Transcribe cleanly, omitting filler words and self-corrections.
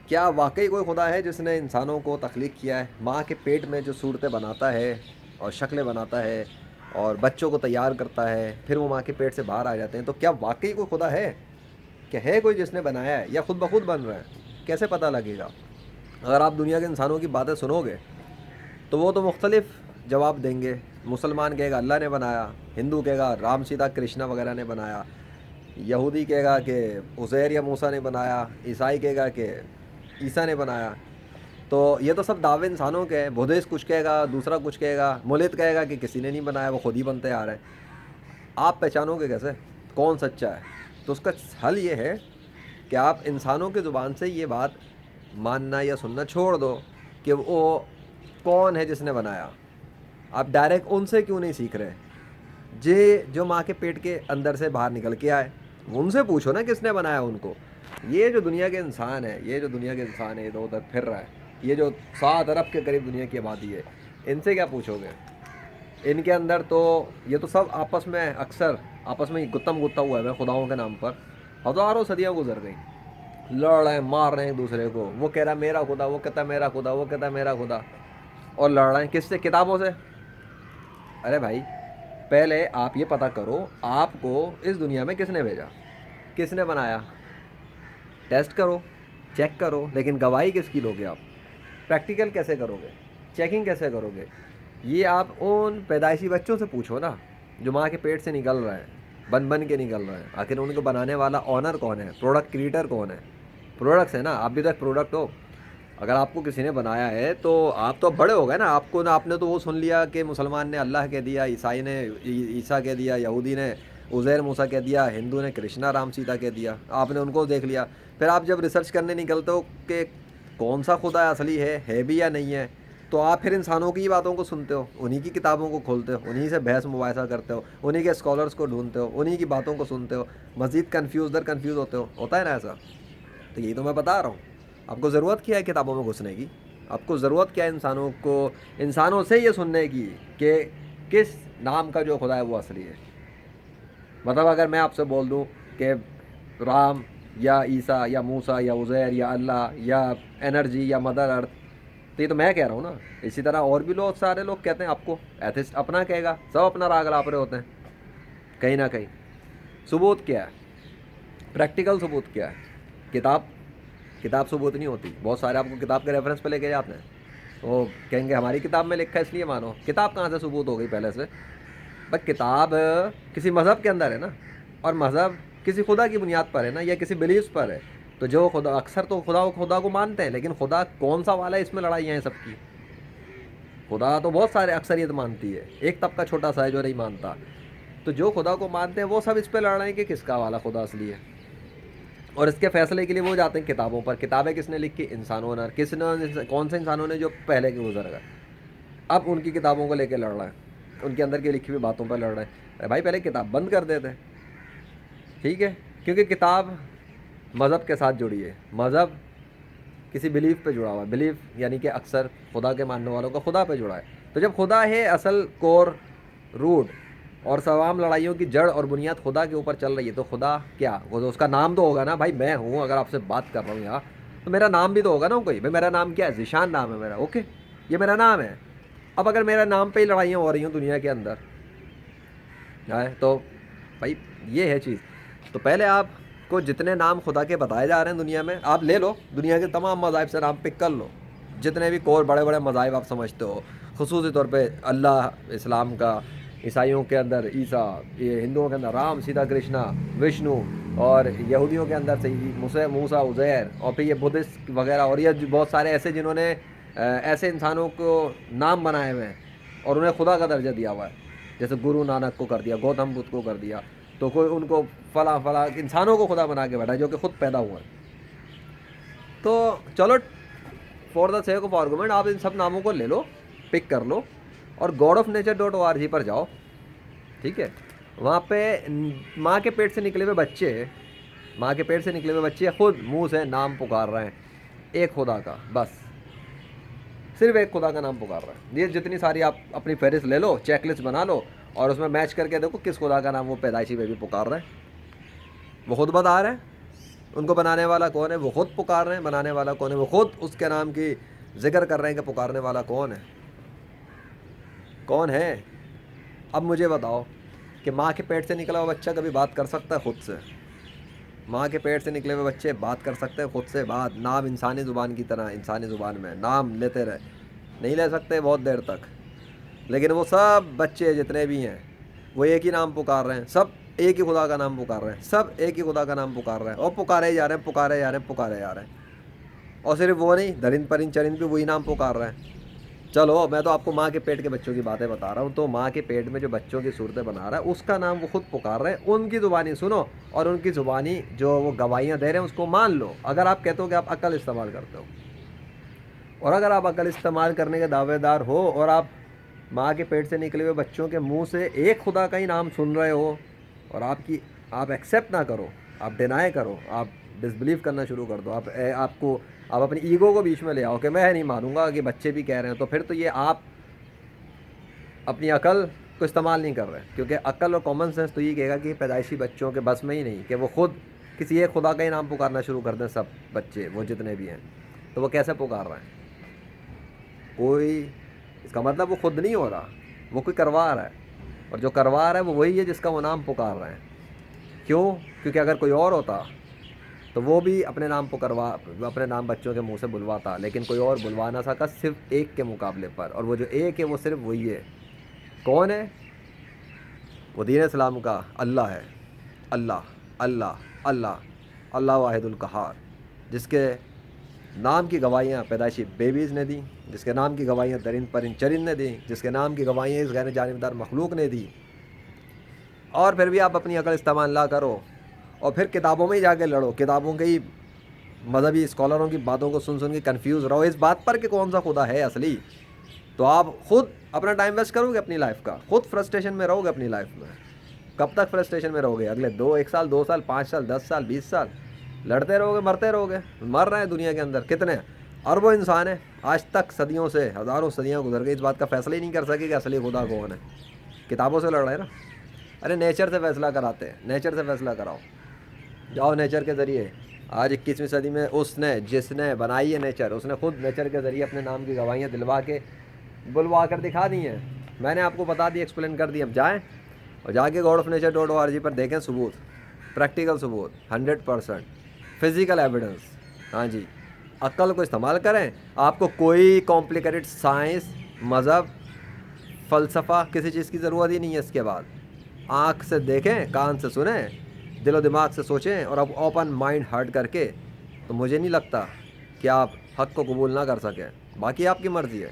کیا واقعی کوئی خدا ہے جس نے انسانوں کو تخلیق کیا ہے؟ ماں کے پیٹ میں جو صورتیں بناتا ہے اور شکلیں بناتا ہے اور بچوں کو تیار کرتا ہے، پھر وہ ماں کے پیٹ سے باہر آ جاتے ہیں، تو کیا واقعی کوئی خدا ہے؟ کہ ہے کوئی جس نے بنایا ہے، یا خود بخود بن رہا ہے؟ کیسے پتہ لگے گا؟ اگر آپ دنیا کے انسانوں کی باتیں سنو گے تو وہ تو مختلف جواب دیں گے۔ مسلمان کہے گا اللہ نے بنایا، ہندو کہے گا رام سیتا کرشنا وغیرہ نے بنایا، یہودی کہے گا کہ عزیر یا موسیٰ نے بنایا، عیسائی کہے گا کہ عیسیٰ نے بنایا۔ تو یہ تو سب دعوے انسانوں کے ہیں۔ بدھسٹ کچھ کہے گا، دوسرا کچھ کہے گا، مولد کہے گا کہ کسی نے نہیں بنایا، وہ خود ہی بنتے آ رہے ہیں۔ آپ پہچانو گے کیسے کون سچا ہے؟ تو اس کا حل یہ ہے کہ آپ انسانوں کی زبان سے یہ بات ماننا یا سننا چھوڑ دو کہ وہ کون ہے جس نے بنایا۔ آپ ڈائریکٹ ان سے کیوں نہیں سیکھ رہے؟ جو ماں کے پیٹ کے اندر سے باہر نکل کے آئے، ان سے پوچھو نا کس نے بنایا ان کو۔ یہ جو دنیا کے انسان ہے، یہ ادھر ادھر پھر رہا ہے، یہ جو 7 ارب کے قریب دنیا کی آبادی ہے، ان سے کیا پوچھو گے؟ ان کے اندر تو یہ تو سب آپس میں اکثر آپس میں گتم گتا ہوا ہے خداؤں کے نام پر۔ ہزاروں صدیاں گزر گئیں، لڑ رہے ہیں، مار رہے ہیں ایک دوسرے کو، وہ کہہ رہا ہے میرا خدا، وہ کہتا ہے میرا خدا، وہ کہتا ہے میرا خدا، اور لڑ رہے ہیں کس سے؟ کتابوں سے۔ ارے بھائی، پہلے آپ یہ پتہ کرو آپ کو اس دنیا میں کس نے بھیجا، کس نے بنایا؟ ٹیسٹ کرو، چیک کرو، لیکن گواہی کس کی لوگے آپ؟ پریکٹیکل کیسے کرو گے؟ چیکنگ کیسے کرو گے؟ یہ آپ ان پیدائشی بچوں سے پوچھو نا جو ماں کے پیٹ سے نکل رہے ہیں، بن کے نکل رہے ہیں۔ آخر ان کو بنانے والا آنر کون ہے؟ پروڈکٹ کریٹر کون ہے؟ پروڈکٹس ہے نا، آپ بھی تو ایک پروڈکٹ ہو۔ اگر آپ کو کسی نے بنایا ہے تو آپ تو بڑے ہو گئے نا۔ آپ نے تو وہ سن لیا کہ مسلمان نے اللہ کہہ دیا، عیسائی نے عیسیٰ کہہ دیا، یہودی نے عزیر موسیٰ کہہ دیا، ہندو نے کرشنا رام سیتا کہہ دیا، آپ نے ان کو دیکھ لیا۔ پھر آپ جب ریسرچ کرنے نکلتے ہو کہ کون سا خدا اصلی ہے بھی یا نہیں ہے، تو آپ پھر انسانوں کی باتوں کو سنتے ہو، انہی کی کتابوں کو کھولتے ہو، انہی سے بحث مباحثہ کرتے ہو، انہی کے اسکالرس کو ڈھونڈتے ہو، انہی کی باتوں کو سنتے ہو، مزید کنفیوز ہوتے ہو۔ ہوتا ہے نا ایسا؟ تو یہی تو میں بتا رہا ہوں۔ آپ کو ضرورت کیا ہے کتابوں میں گھسنے کی؟ آپ کو ضرورت کیا ہے انسانوں سے یہ سننے کی کہ کس نام کا جو خدا ہے وہ اصلی ہے؟ مطلب اگر میں آپ سے بول دوں کہ رام یا عیسیٰ یا موسیٰ یا عزیر یا اللہ یا انرجی یا مدر ارتھ، تو یہ تو میں کہہ رہا ہوں نا۔ اسی طرح اور بھی سارے لوگ کہتے ہیں، آپ کو ایتھسٹ اپنا کہے گا، سب اپنا راگ لاپ رہے ہوتے ہیں کہیں نہ کہیں۔ ثبوت کیا ہے؟ پریکٹیکل ثبوت کیا ہے؟ کتاب ثبوت نہیں ہوتی۔ بہت سارے آپ کو کتاب کے ریفرنس پہ لے کے جاتے ہیں، وہ کہیں گے ہماری کتاب میں لکھا ہے اس لیے مانو۔ کتاب کہاں سے ثبوت ہو گئی پہلے سے؟ بس کتاب کسی مذہب کے اندر ہے نا، اور مذہب کسی خدا کی بنیاد پر ہے نا، یا کسی بلیفس پر ہے۔ تو جو خدا، اکثر تو خدا کو مانتے ہیں، لیکن خدا کون سا والا ہے اس میں لڑائیاں ہیں سب کی۔ خدا تو بہت سارے اکثریت مانتی ہے، ایک طبقہ چھوٹا سا ہے جو نہیں مانتا۔ تو جو خدا کو مانتے ہیں وہ سب اس پہ لڑ رہے ہیں کہ کس کا والا خدا اصلی ہے، اور اس کے فیصلے کے لیے وہ جاتے ہیں کتابوں پر۔ کتابیں کس نے لکھی؟ انسانوں نے۔ کون سے انسانوں نے؟ جو پہلے کے گزر گئے۔ اب ان کی کتابوں کو لے کے لڑ رہے ہیں، ان کے اندر کی لکھی ہوئی باتوں پر لڑ رہے ہیں۔ ارے بھائی، پہلے کتاب بند کر دیتے، ٹھیک ہے؟ کیونکہ کتاب مذہب کے ساتھ جڑی ہے، مذہب کسی بلیف پہ جڑا ہوا ہے، بلیف یعنی کہ اکثر خدا کے ماننے والوں کا خدا پہ جڑا ہے۔ تو جب خدا ہے اصل کور روٹ، اور تمام لڑائیوں کی جڑ اور بنیاد خدا کے اوپر چل رہی ہے، تو خدا کیا؟ وہ تو اس کا نام تو ہوگا نا بھائی۔ میں ہوں، اگر آپ سے بات کر رہا ہوں یہاں، تو میرا نام بھی تو ہوگا نا کوئی۔ بھائی میرا نام کیا ہے؟ ذیشان نام ہے میرا، اوکے، یہ میرا نام ہے۔ اب اگر میرا نام پہ ہی لڑائیاں ہو رہی ہوں دنیا کے اندر تو بھائی یہ ہے چیز۔ تو پہلے آپ کو جتنے نام خدا کے بتائے جا رہے ہیں دنیا میں، آپ لے لو، دنیا کے تمام مذاہب سے نام پک کر لو، جتنے بھی کور بڑے بڑے مذاہب آپ سمجھتے ہو، خصوصی طور پہ اللہ اسلام کا، عیسائیوں کے اندر عیسیٰ، یہ ہندوؤں کے اندر رام سیتا کرشنا وشنو، اور یہودیوں کے اندر سے موسیٰ عزیر، اور پھر یہ بدھسٹ وغیرہ، اور یہ بہت سارے ایسے جنہوں نے ایسے انسانوں کو نام بنائے ہوئے ہیں اور انہیں خدا کا درجہ دیا ہوا ہے، جیسے گرو نانک کو کر دیا، گوتم بدھ کو کر دیا، تو کوئی ان کو فلاں انسانوں کو خدا بنا کے بیٹھا ہے جو کہ خود پیدا ہوا ہے۔ تو چلو، for the sake of argument آپ ان سب ناموں کو لے لو، پک کر لو، اور god.of.nature.org پر جاؤ، ٹھیک ہے؟ وہاں پہ ماں کے پیٹ سے نکلے ہوئے بچے خود منہ سے نام پکار رہے ہیں ایک خدا کا، بس صرف ایک خدا کا نام پکار رہا ہے۔ یہ جتنی ساری آپ اپنی فہرست لے لو، چیک لسٹ بنا لو، اور اس میں میچ کر کے دیکھو کس خدا کا نام وہ پیدائشی بیبی پکار رہے ہیں۔ وہ خود بتا رہے ہیں ان کو بنانے والا کون ہے؟ وہ خود پکار رہے ہیں. بنانے والا کون ہے؟ وہ خود اس کے نام کی ذکر کر رہے ہیں کہ پکارنے والا کون ہے. کون ہے؟ اب مجھے بتاؤ کہ ماں کے پیٹ سے نکلا ہوا بچہ کبھی بات کر سکتا ہے خود سے؟ ماں کے پیٹ سے نکلے ہوئے بچے بات کر سکتے ہیں خود سے؟ بات نام انسانی زبان کی طرح انسانی زبان میں نام لیتے رہے؟ نہیں لے سکتے بہت دیر تک. لیکن وہ سب بچے جتنے بھی ہیں وہ ایک ہی نام پکار رہے ہیں. سب ایک ہی خدا کا نام پکار رہے ہیں. سب ایک ہی خدا کا نام پکار رہے ہیں اور پکارے جا رہے ہیں پکارے جا رہے ہیں پکارے جا رہے ہیں. اور صرف وہ نہیں، درند پرند چرند بھی وہی نام پکار رہے ہیں. چلو میں تو آپ کو ماں کے پیٹ کے بچوں کی باتیں بتا رہا ہوں. تو ماں کے پیٹ میں جو بچوں کی صورتیں بنا رہا ہے اس کا نام وہ خود پکار رہے ہیں. ان کی زبانی سنو اور ان کی زبانی جو وہ گواہیاں دے رہے ہیں اس کو مان لو. اگر آپ کہتے ہو کہ آپ عقل استعمال کرتے ہو، اور اگر آپ عقل استعمال کرنے کے دعوے دار ہو اور آپ ماں کے پیٹ سے نکلے ہوئے بچوں کے منہ سے ایک خدا کا ہی نام سن رہے ہو اور آپ ایکسیپٹ نہ کرو، آپ ڈینائی کرو، آپ ڈس بلیو کرنا شروع کر دو، آپ اپنی ایگو کو بیچ میں لے آؤ کہ میں نہیں مانوں گا کہ بچے بھی کہہ رہے ہیں، تو پھر تو یہ آپ اپنی عقل کو استعمال نہیں کر رہے. کیونکہ عقل اور کامن سینس تو یہ کہے گا کہ پیدائشی بچوں کے بس میں ہی نہیں کہ وہ خود کسی ایک خدا کا ہی نام پکارنا شروع کر دیں. سب بچے وہ جتنے بھی ہیں تو وہ کیسے پکار رہے ہیں؟ کوئی اس کا مطلب وہ خود نہیں ہو رہا، وہ کوئی کروا رہا ہے. اور جو کروا رہا ہے وہ وہی ہے جس کا وہ نام پکار رہے ہیں. کیوں؟ کیونکہ اگر کوئی اور ہوتا تو وہ بھی اپنے نام بچوں کے منہ سے بلواتا، لیکن کوئی اور بلوا نہ سکا صرف ایک کے مقابلے پر. اور وہ جو ایک ہے وہ صرف وہی ہے. کون ہے؟ وہ دین اسلام کا اللہ ہے. اللہ اللہ اللہ اللہ واحد القہار، جس کے نام کی گواہیاں پیدائشی بیبیز نے دی، جس کے نام کی گواہیاں درند پرند چرند نے دی، جس کے نام کی گواہیاں اس غیر جانبدار مخلوق نے دی. اور پھر بھی آپ اپنی عقل استعمال نہ کرو اور پھر کتابوں میں ہی جا کے لڑو، کتابوں کے ہی مذہبی اسکالروں کی باتوں کو سن کے کنفیوز رہو اس بات پر کہ کون سا خدا ہے اصلی. تو آپ خود اپنا ٹائم ویسٹ کرو گے اپنی لائف کا، خود فرسٹریشن میں رہو گے اپنی لائف میں. کب تک فرسٹریشن میں رہو گے؟ اگلے 1 سال 2 سال 5 سال 10 سال 20 سال لڑتے رہو گے، مرتے رہو گے. مر رہے ہیں دنیا کے اندر کتنے اربوں انسان ہیں آج تک، صدیوں سے ہزاروں صدیاں گزر گئی، اس بات کا فیصلہ ہی نہیں کر سکے کہ اصلی خدا کون ہے. کتابوں سے لڑ رہے ہیں نا. ارے نیچر سے فیصلہ کراتے ہیں، نیچر سے فیصلہ کراؤ. جاؤ نیچر کے ذریعے. آج 21ویں صدی میں جس نے بنائی ہے نیچر، اس نے خود نیچر کے ذریعے اپنے نام کی گواہیاں بلوا کر دکھا دی ہیں. میں نے آپ کو بتا دی، ایکسپلین کر دی. اب جائیں اور جا کے godofnature.org پر دیکھیں ثبوت، پریکٹیکل ثبوت 100% فزیکل ایویڈنس. ہاں جی، عقل کو استعمال کریں. آپ کو کوئی کمپلیکیٹڈ سائنس، مذہب، فلسفہ، کسی چیز کی ضرورت ہی نہیں ہے. اس کے بعد آنکھ سے دیکھیں، کان سے سنیں، دل و دماغ سے سوچیں اور اب اوپن مائنڈ ہارٹ کر کے. تو مجھے نہیں لگتا کہ آپ حق کو قبول نہ کر سکیں. باقی آپ کی مرضی ہے.